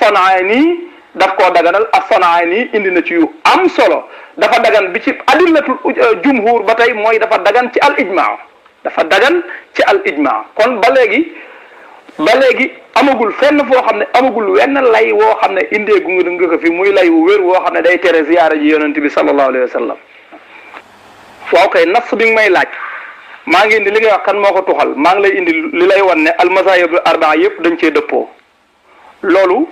as-San'aani daf koo daganal as-San'aani indi na ci yu am solo dafa dagan bi ci adillatul jumhur ba tey mooy dafa dagan ci al ijmaa dafa dagan ci al ijmaa kon ba léegi amagul fenn foo xam ne amagul wenn lay woo xam ne indee gu nga ko fi muy lay wu wér woo xam ne day tere ziyaara ji yonent bi sallallahu alayhi wa sallam waaw kay nas bi nga may laaj maa ngi indi li ngay wax kan moo ko tuxal maa ngi lay indi li lay wan ne al mazahib al arbaa yëpp dañ cee dëppoo loolu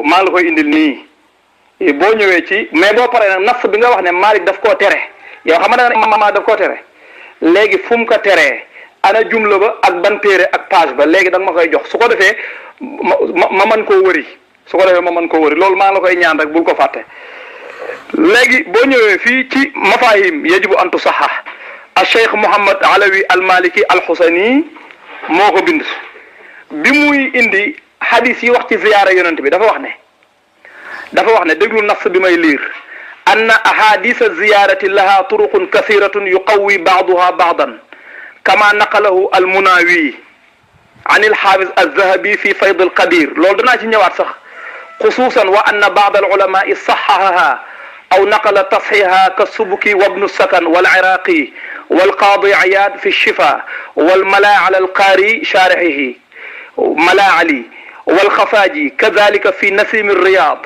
maa ngi la koy indil nii boo ñëwee ci mais boo paree nag nas bi nga wax ne Malik daf koo tere yow xam nga ne daf koo tere léegi fu mu ko teree ana jumla ba ak ban téere ak page ba léegi da nga ma koy jox su ko defee ma mën koo wëri loolu maa ngi la koy ñaan rek bul ko fàtte léegi boo ñëwee fii ci mafahim yajibu an tusaxah al cheikh Mouhamad Alawi al Maliki al Xusani moo ko bind bi muy indi hadis yi wax ci ziyaara yonent bi dafa wax ne déglu nas bi may liir anna ahadisa ziyarati laha turuqun kathiratun yuqawi ba'duha ba'dan kama naqalahu al Munawi an al hafiz al Zahabi fi fayd al Qadir loolu danaa ci ñëwaat sax xususan wa anna ba'd al ulama saxahaha aw naqala tasxiha ka Subki wa ibnu Sakan wal Iraqi wal Qaadi Iyaad fi shifa wal Malaa ala al Qaari shaarixihi Malaa Ali wal Xafaaji kadalika fi Nasim al Riyaad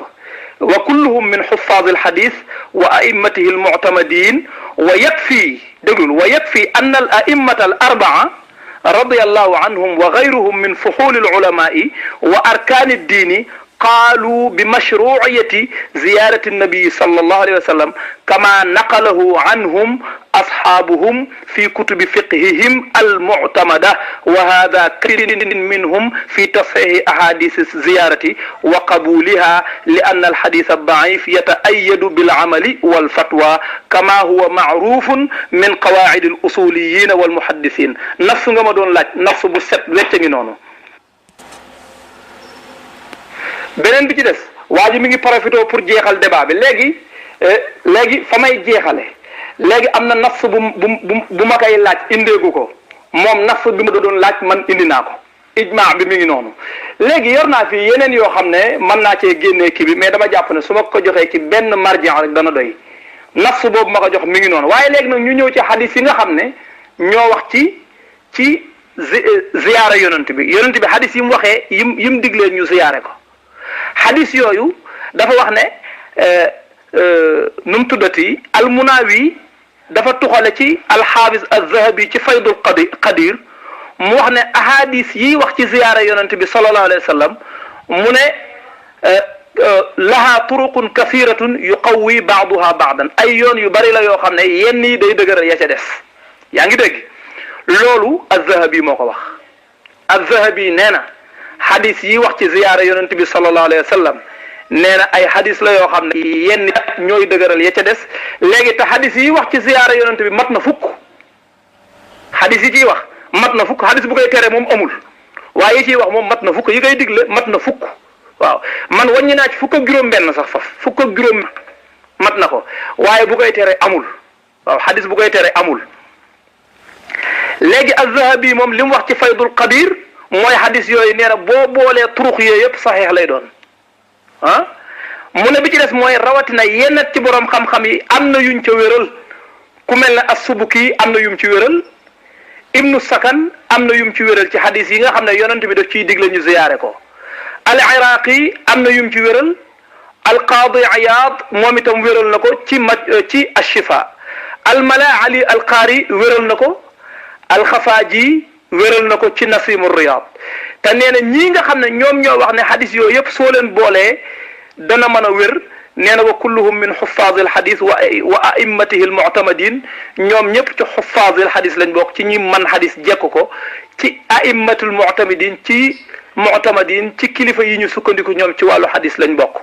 wa kulluhum min xuffaaz al xadiis wa a'immatihi al mu'tamadiin wa yakfi déglul wa yakfi anna al a'immata al arbaa radiyallahu anhum wa gayruhum min fuxuuli al ulamaa'i wa arkaani ad-diini qaalu bi mashruu'iyati ziyaarati nabi sallallahu alayhi wa sallam kama naqalahu anhum ashaabuhum fi kutubi fiqhihim al-mu'tamada wa haadha kathirun minhum fi tasxiixi ahaadiisi ziyaarati wa qabuuliha li anna al-hadiisa ad-da'iif yata'ayyadu bil-amali wal-fatwa kama huwa ma'ruufun min qawaa'idi al-usuuliyyiin wal-muhaddisiin nafsu nga ma doon laaj nafsu bu set wecc ngi noonu. beneen bi ci des waa ji mi ngi profité pour jeexal débat bi léegi fa may jeexale léegi am na nafs bu ma koy laaj indeegu ko moom nafs bi ma doon laaj man indi naa ko ijmaa bi mi ngi noonu léegi yor naa fi yeneen yoo xam ne mën naa cee génnee kii bi mais dama jàpp ne su ma ko joxee ci benn marjan rek dana doy nafs boobu ma ko jox mi ngi noonu waaye léegi nag ñu ñëw ci hadis yi nga xam ne ñoo wax ci ziyaara yonent bi hadis yi mu waxee yim diglee ñu ziyaare ko hadis yooyu dafa wax ne nu mu tuddati al Munawi dafa tuxale ci alxaafis az-Zahabi ci faydul qadir mu wax ne ahadis yi wax ci ziyaara yonent bi sallallahu alayhi wa sallam mu ne laha turuqun kathiratun yuqawwi ba'duha ba'dan ay yoon yu bari la yoo xam ne yenn yi day dëgëral ya ca des yaa ngi dégg loolu az-Zahabi moo ko wax az-Zahabi nee na hadis yi wax ci ziyaara yonent bi sallallahu alayhi wa sallam nee na ay hadis la yoo xam ne yenn ñooy dëgëral ya ca des léegi te hadis yi wax ci ziyaara yonent bi mat na fukk hadis yi ciy wax mat na fukk hadis bu koy tere moom amul waaye yi ciy wax moom mat na fukk yi koy digle mat na fukk waaw man wàññi naa ci fukk ak juróom-benn sax faf fukk ak juróom mat na ko waaye bu koy tere amul waaw hadis bu koy tere amul léegi az-Zahabi moom li mu wax ci faydul qadir mooy hadis yooyu nee na boo boolee turux yooyu yëpp saxiix lay doon ah mu ne bi ci des mooy rawatina yenn ci borom xam-xam yi am na yuñ ca wéral ku mel ne as-Subki am na yum ci wéral ibnu Sakan am na yum ci wéral ci hadis yi nga xam ne yonent bi daf ciy digle ñu ziyaare ko al-Iraqi am na yum ci wéral al-Qaadi Iyaad moom itam wéral na ko ci ash-Shifa al-Malaa Ali al-Qaari wéral na ko al-Xafaaji wéral na ko ci Nasimu Riyaad te nee na ñii nga xam ne ñoom ñoo wax ne hadis yooyu yëpp soo leen boolee dana mën a wér nee na wa kulluhum min xuffaazil hadis wa a'immatihi al-mu'tamadin ñoom ñëpp ci xuffaazil hadis lañ bokk ci ñi man hadis jekk ko ci a'immatul mu'tamadin ci kilifa yi ñu sukkandiku ñoom ci wàllu hadis lañ bokk.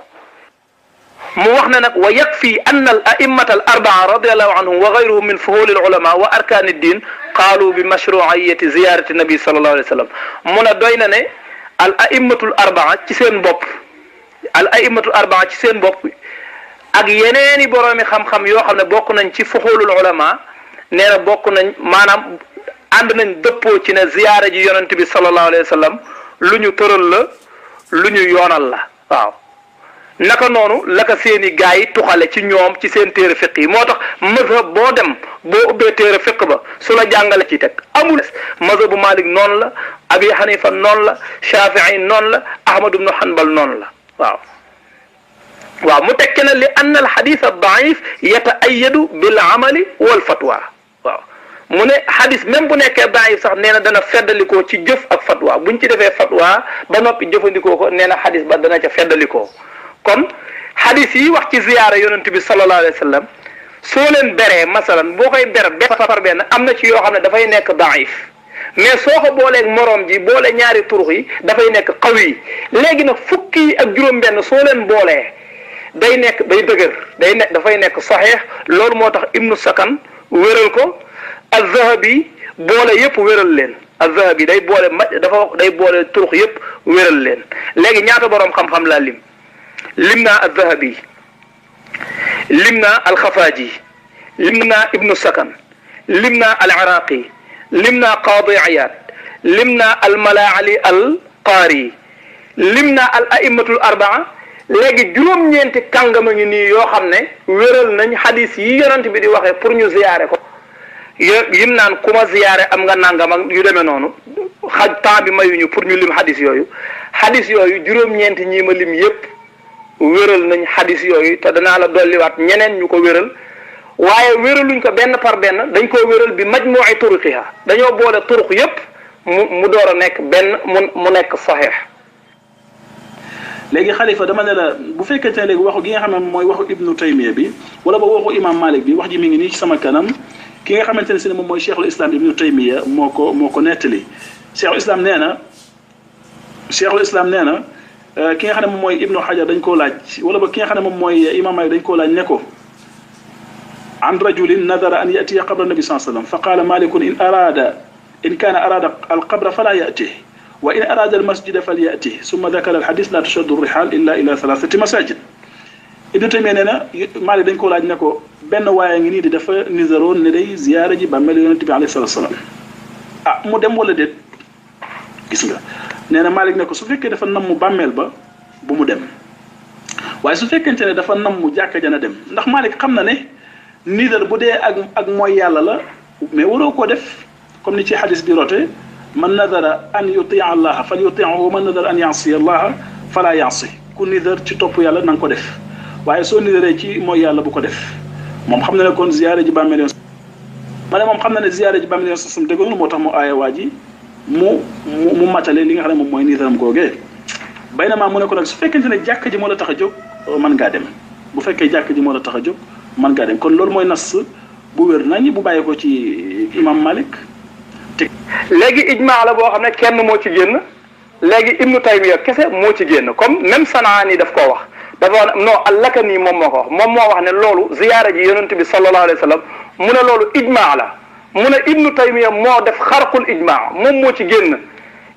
mu wax ne nag wa yakfi anna al a'immata al arbaa radiyallahu anhum wa ghayruhum min fuhuli al ulama wa arkaan ad-din qaalu bi mashru'iyyati ziyarati nabi sallallahu alayhi wa sallam mu ne doy na ne al a'immatul arbaa ci seen bopp ak yeneeni boroomi xam-xam yoo xam ne bokk nañ ci fuhulul ulama nee na bokk nañ maanaam ànd nañ dëppoo ci ne ziyaara ji yonent bi sallallahu alayhi wa sallam lu ñu tëral la lu ñu yoonal la waaw naka noonu la ko seeni gaa yi tuxale ci ñoom ci seen téere fiq yi moo tax mazhab boo dem boo ubbee téere fiq ba su la jàngale ci teg amul mazhabu Malik noonu la Abi Hanifa noonu la Shafii noonu la Ahmad ibnu Hanbal noonu la waaw mu tekki na li anna al xadis ad daif yataayadu bil amali wal fatwa waaw mu ne xadis même bu nekkee daif sax nee na dana feddalikoo ci jëf ak fatwa buñ ci defee fatwa ba noppi jëfandikoo ko nee na xadis ba dana ca feddalikoo kon xadis yi wax ci ziyaara yonent bi sallallahu alayhi wa sallam soo leen beree masalan boo koy ber par benn am na ci yoo xam ne dafay nekk daif mais soo ko booleeg moroom ji boole ñaari turux yi dafay nekk qawi léegi nag fukki yi ak juróom-benn soo leen boolee day dëgër dafay nekk saxiix loolu moo tax Ibnu Sakan wéral ko Az-Zahabi boole yëpp wéral leen Az-Zahabi day boole turux yëpp wéral leen léegi ñaata boroom xam-xam laa lim naa Az-Zahabi lim naa Al-Xafaaji lim naa Ibnu Sakan lim naa Al-Iraqi lim naa Qaadi Iyaad lim naa Al-Malaali Al-Qaari lim naa al-a'immatul arbaa léegi juróom-ñeenti kàngama ngi nii yoo xam ne wéral nañ xadis yi yonent bi di waxee pour ñu ziyaare ko yim naan ku ma ziyaare am nga nangam ak yu demee noonu temps bi mayuñu pour ñu lim xadis yooyu juróom-ñeenti ñii ma lim yépp wéral nañ xadis yooyu te danaa la dolliwaat ñeneen ñu ko wéral waaye wéraluñ ko benn par benn dañ koo wéral bi majmu'i turuqiha dañoo boole turuq yépp mu door a nekk benn mu nekk saxiix. léegi xalifa dama ne la bu fekkente ne léegi waxu gi nga xam ne mooy waxu Ibnu Taymiya bi wala ba waxu imam Malik bi wax ji mi ngi nii ci sama kanam ki nga xamante ne si ne moom mooy cheikhul islam Ibnu Taymiya moo ko nettali cheikhul islam nee na ki nga xam ne moom mooy Ibnu Hajar dañ koo laaj wala ba ki nga xam ne moom mooy imam Malik dañ koo laaj ne ko an rajulin nadara an yatiya qabra nabi sallallahu alayhi wasallam fa qaala malikun in kaana arada alqabra fala yatihi wa in arada almasjida falyatihi summa dakara alhadis la tushaddu rihal illa ila thalathati masajid Ibnu Taymiya nee na Malik dañ koo laaj ne ko benn waaye ngi nii di dafa nizaroon ne day ziyaara ji bàmmeel yonent bi alayhi salatu wasalam mu dem wala déet gis nga nee na Malik ne ko su fekkee dafa namm bàmmeel ba bu mu dem waaye su fekkente ne dafa namm jàkka jana dem ndax Malik xam na ne nidar bu dee ak mooy yàlla la mais waroo koo def comme ni ci xadis bi rote man nadara an yutia allaha fal yutiahu man nadara an yasiya allaha fala yasi ku nidar ci topp yàlla na nga ko def waaye soo nidaree ci mooy yàlla bu ko def moom xam na ne kon ziyaare ji bàmmeel yoon ma ne moom xam na ne ziyaare ji bàmmeel yoon sasam déggoon moo tax mu aaya waa ji mu matale li nga xam ne moom mooy nidaram googee bay na maa mu ne ko nag su fekkente ne jàkk ji moo la tax a jóg mën ngaa dem bu fekkee jàkk ji moo la tax a jóg mën ngaa dem kon loolu mooy nas bu wér nañ bu bàyyi ko ci imam Malik léegi ijmaa la boo xam ne kenn moo ci génn léegi Ibnu Taymiya kese moo ci génn comme même Sanaani daf koo wax dafa wax non al-Lakani moom moo ko wax moom moo wax ne loolu ziyaara ji yonent bi sallallahu alayhi wa sallam mu ne loolu ijmaa la mu ne Ibnu Taymiya moo def xarqul ijmaa moom moo ci génn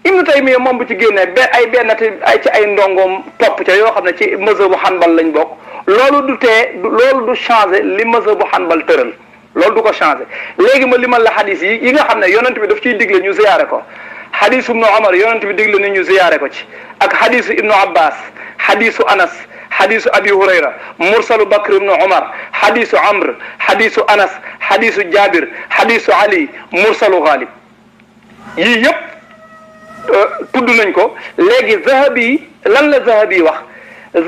Ibnu Taymiya moom bu ci génnee ay ci ay ndongoom topp ca yoo xam ne ci mazhabu Hanbal lañ bokk loolu du changé li mazhabu Hanbal tëral loolu du ko changé léegi ma limal la xadis yi nga xam ne yonent bi daf ciy digle ñu ziyaare ko xadisu Ibnu Omar yonent bi digle ni ñu ziyaare ko ci ak xadisu Ibnu Abbas xadisu Anas xadisu Abi Hurayra mursalu Bakr ibnu Omar xadisu Amr xadisu Anas xadisu Jabir xadisu Ali mursalu Ghalib yii yëpp tudd nañ ko léegi Zahabi lan la Zahabi wax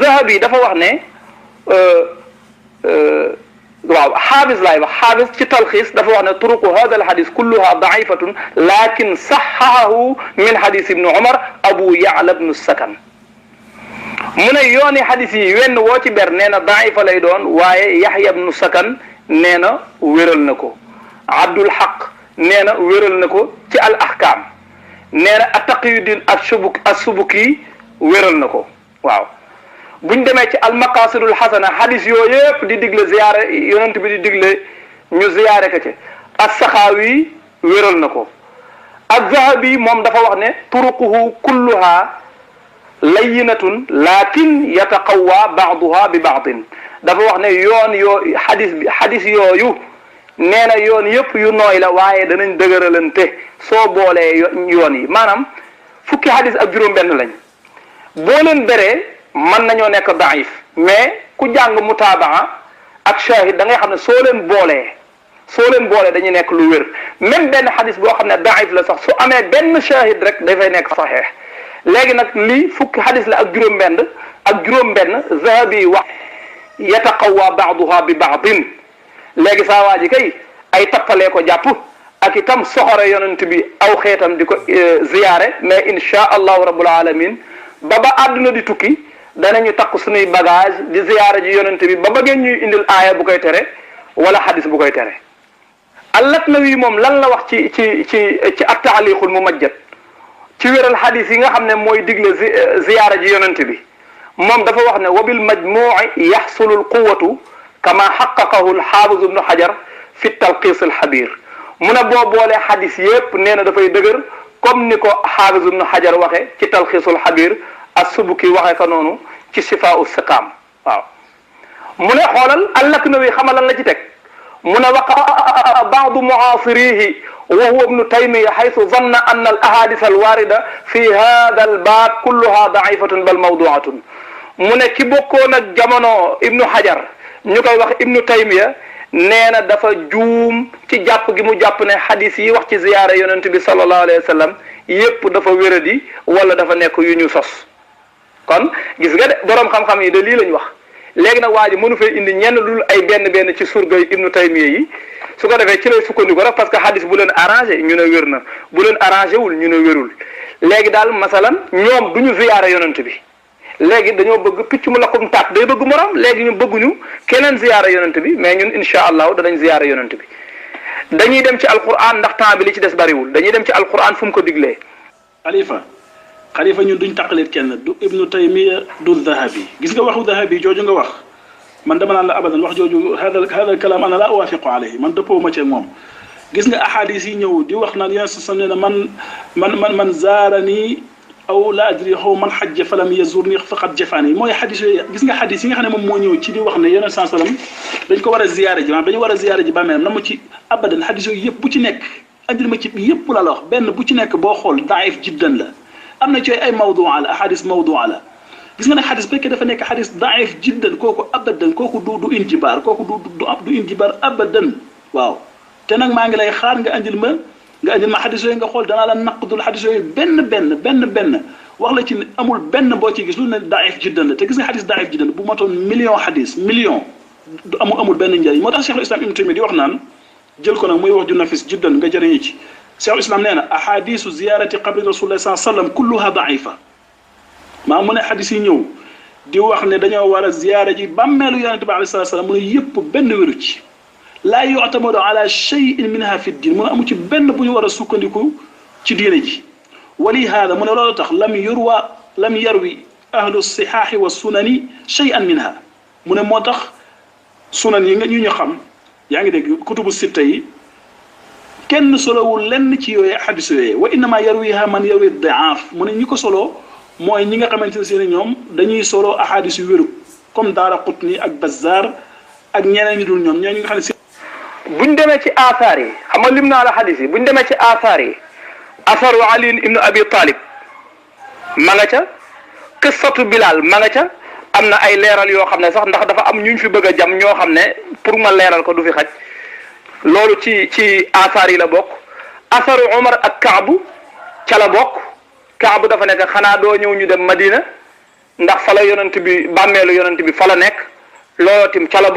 Zahabi dafa wax ne waaw xaabis laay wax xaabis ci talxiis dafa wax ne turuqu hada alxadis kulluha daifatun lakin saxahahu min xadis ibnu Omar Abu Ya'la ibnu Sakan mu ne yooni xadis yi wenn woo ci ber nee na daifa lay doon waaye Yaxya ibnu Sakan nee na wéral na ko Abdul Xaq nee na wéral na ko ci al ahkam nee na Taqiyuddin as-Subuki wéral na ko waaw buñ demee ci almaqasidul xasana xadis yooyu yëpp di digle ziyaare yonent bi di digle ñu ziyaare ko ci as-Saxaawi wéral na ko az-Zahabi moom dafa wax ne turuquhu kulluha layyinatun lakin yataqawwa ba'duha bi ba'din dafa wax ne xadis yooyu nee na yoon yëpp yu nooy la waaye danañ dëgëralante soo boolee yoon yi maanaam fukki xadis ak juróom benn lañ boo leen beree mën nañoo nekk daif mais ku jàng mutaabaa ak shahid da ngay xam ne soo leen boolee dañuy nekk lu wér même benn xadis boo xam ne daif la sax su amee benn shahid rek dafay nekk saxeex léegi nag lii fukki xadis la ak juróom-benn zahabi wax yataqawwa baaduha bi baadin léegi saa waa ji kay ay tappalee ko jàpp ak itam soxore yonent bi aw xeetam di ko ziyaare mais insha allahu rabbul alamin ba àdduna di tukki danañu takk suñuy bagage di ziyaare ji yonent bi ba ngeen ñuy indil aaya bu koy tere wala xadis bu koy tere. Al-Laknawi moom lan la wax ci at-Taaliqul Mumajjad ci wéral xadis yi nga xam ne mooy digle ziyaare ji yonent bi moom dafa wax ne wa bil majmuu'i yaxsulu al-quwwatu kama xaqaqahu al-Xaafiz ibnu Xajar fi talqiis al-Xabiir mu ne boo boolee xadis yépp nee na dafay dëgër comme ni ko Xaafiz ibnu Xajar waxe ci talxiisul Xabiir as-Subuki waxe ko noonu ci Sifaa'u Siqaam waaw mu ne xoolal Al-Laknawi xamal lan la ci teg mu ne waqa ba'du mu'aasirihi wa huwa ibnu Taymiyya haythu zanna anna al-ahaadiis al-waarida fi haadha al-baab kulluhaa da'iifatun bal mawduu'atun mu ne ki bokkoon ak jamono Ibnu Xajar ñu koy wax Ibnu Taymiyya nee na dafa juum ci jàpp gi mu jàpp ne xadis yi wax ci ziyaara yonent bi sallallahu alayhi wa sallam yépp dafa wéradi wala dafa nekk yu ñu sos kon gis nga de boroom xam-xam yi de lii lañ wax léegi nag waa ji mënu fee indi ñenn lul ay benn ci surgay Ibnu Taymiyya yi su ko defee ci lay sukkandiku rek parce que xadis bu leen arrangé ñu ne wér na bu leen arrangé wul ñu ne wérul léegi daal masalan ñoom du ñu ziyaara yonent bi léegi dañoo bëgg picc mu lakkum taat day bëgg morom léegi ñu bëgguñu keneen ziyaara yonent bi mais ñun insha allahu danañ ziyaara yonent bi dañuy dem ci alquran ndax temps bi li ci des bariwul dañuy dem ci alquran fu mu ko diglee. xalifa ñun duñ taqalit kenn du Ibnu Taymiyya du Dahabi gis nga waxu Dahabi jooju nga wax man dama naan la abadan wax jooju hada kalaam ana la uwaafiqu alayhi man dëppoo ma ci moom gis nga ahadis yi ñëw di wax naan yonent sa ne man zaarani aw la adri xaw man xajja falam yazurni faqad jafaani mooy xadis yooyu gis nga xadis yi nga xam ne moom moo ñëw ci di wax ne yonent saa sallam dañ ko war a ziyaare ji maanaam dañu war a ziyaare ji bàmmeelam na mu ci abadan xadis yooyu yëpp bu ci nekk andil ma ci yëpp la wax benn bu ci nekk boo xool daif jiddan la am na ci ay mawdua la ahadis mawdua la gis nga nag xadis fekkee dafa nekk xadis daif jiddan kooku abadan kooku du injibaar kooku du injibaar abadan waaw te nag maa ngi lay xaar nga andil ma xadis yooyu nga xool danaa la naqdul xadis yooyu benn wax la ci ne amul benn boo ci gis lu ne daif jiddan la te gis nga xadis daif jiddan bu matoon million xadis million du amul benn njëriñ moo tax Cheikhul Islam Ibn Taymiyya di wax naan jël ko nag muy wax ju nafis jiddan nga jëriñu ci Cheikhul Islam nee na ahadisu ziyarati qabri rasulillah sallallahu alayhi wa sallam kulluha daifa maa mu ne xadis yi ñëw di wax ne dañoo war a ziyaara ji bàmmeelu yonente bi alayhi salaatu salaam mu ne yëpp benn wéru ci laa yu'tamadu ala shay'in minha fi diin mu ne amu ci benn bu ñu war a sukkandiku ci diine ji wali haada mu ne loolu tax lam yarwi ahlu sihaahi wa sunani shay'an minha mu ne moo tax sunan yi nga ñu xam yaa ngi dégg kutubu sitta yi kenn solowul lenn ci yooyu xadis yooyu wa innama yarwiha man yarwi daaf mu ne ñi ko solo mooy ñi nga xamante ne seen ñoom dañuy solo ahadis yu wéru comme Daaraqutni ak Bazzaar ak ñeneen ñi dul ñoom ñoo ñi nga xam ne buñ demee ci asaar yi xam nga lim naa la xadis yi buñ demee ci asaar yi asaru Ali ibnu Abi Talib ma nga ca qissatu Bilal ma nga ca am na ay leeral yoo xam ne sax ndax dafa am ñuñ fi bëgg a jam ñoo xam ne pour ma leeral ko du fi xaj loolu ci asaar yi la bokk asaru Umar ak Kaabu ca la bokk Kaabu dafa nekk xanaa doo ñëw ñu dem Madina ndax fa la yonent bi bàmmeelu yonent bi fa la nekk loolu tim ca la bokk